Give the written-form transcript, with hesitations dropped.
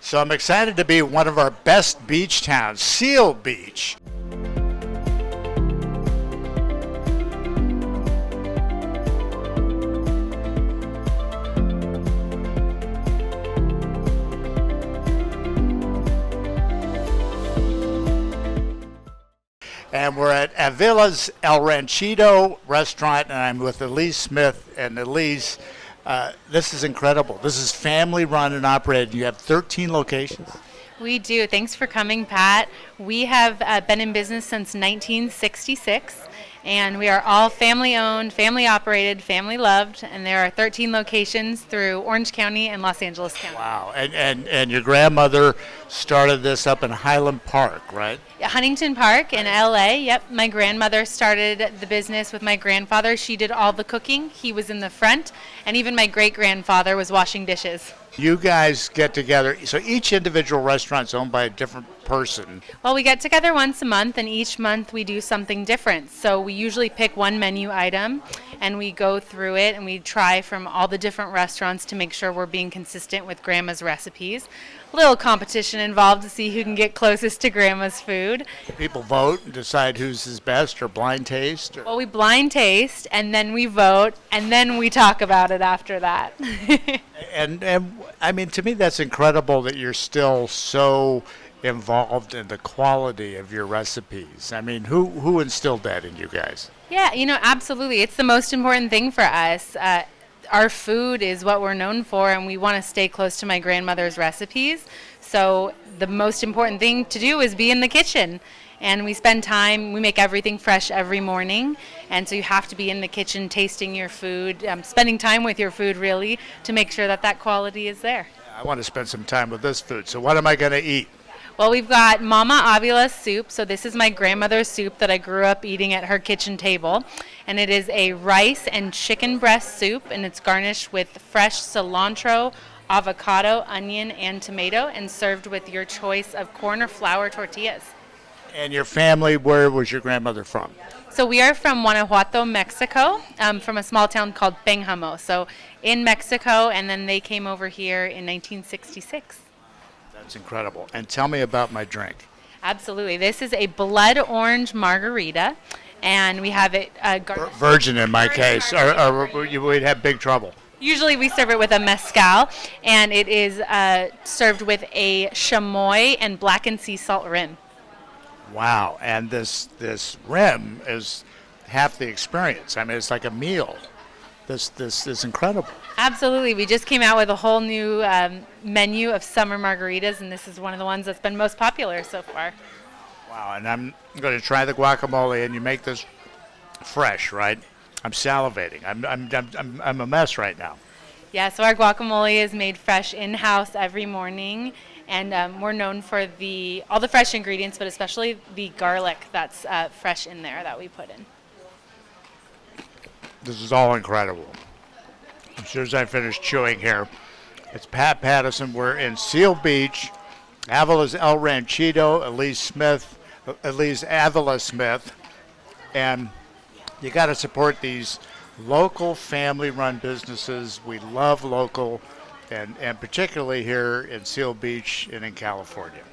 So I'm excited to be one of our best beach towns, Seal Beach. And we're at Avila's El Ranchito restaurant, and I'm with Elyse Smith. And Elyse, this is incredible. This is family run and operated. You have 13 locations. We do. Thanks for coming, Pat. We have been in business since 1966, and we are all family owned, family operated, family loved, and there are 13 locations through Orange County and Los Angeles County. Wow. And your grandmother started this up in Highland Park, right? Huntington Park in LA. Yep. My grandmother started the business with my grandfather. She did all the cooking. He was in the front, and even my great grandfather was washing dishes. You guys get together, so each individual restaurant's owned by a different person. Well, we get together once a month, and each month we do something different. So we usually pick one menu item, and we go through it, and we try from all the different restaurants to make sure we're being consistent with Grandma's recipes. A little competition involved to see who can get closest to Grandma's food. People vote and decide who's his best, or blind taste? Or... Well, we blind taste, and then we vote, and then we talk about it after that. And I mean, to me, that's incredible that you're still so involved in the quality of your recipes. I mean, who instilled that in you guys? Yeah, absolutely. It's the most important thing for us. Our food is what we're known for, and we want to stay close to my grandmother's recipes. So the most important thing to do is be in the kitchen. And we spend time, we make everything fresh every morning. And so you have to be in the kitchen tasting your food, spending time with your food really, to make sure that quality is there. I want to spend some time with this food. So what am I going to eat? Well, we've got Momma Avila Soup. So this is my grandmother's soup that I grew up eating at her kitchen table. And it is a rice and chicken breast soup, and it's garnished with fresh cilantro, avocado, onion, and tomato, and served with your choice of corn or flour tortillas. And your family, where was your grandmother from? So we are from Guanajuato, Mexico, from a small town called Pénjamo. So in Mexico, and then they came over here in 1966. That's incredible. And tell me about my drink. Absolutely. This is a blood orange margarita, and we have it virgin in my case, or we'd have big trouble. Usually we serve it with a mezcal, and it is served with a chamoy and blackened sea salt rim. Wow, and this rim is half the experience. I mean, it's like a meal. This is incredible. Absolutely. We just came out with a whole new menu of summer margaritas, and this is one of the ones that's been most popular so far. Wow, and I'm going to try the guacamole, and you make this fresh, right? I'm salivating. I'm a mess right now. Yeah, so our guacamole is made fresh in-house every morning, and we're known for all the fresh ingredients, but especially the garlic that's fresh in there that we put in. This is all incredible. As soon as I finish chewing here, it's Pat Pattison. We're in Seal Beach, Avila's El Ranchito, Elyse Avila Smith, and you got to support these local family-run businesses. We love local, and particularly here in Seal Beach and in California.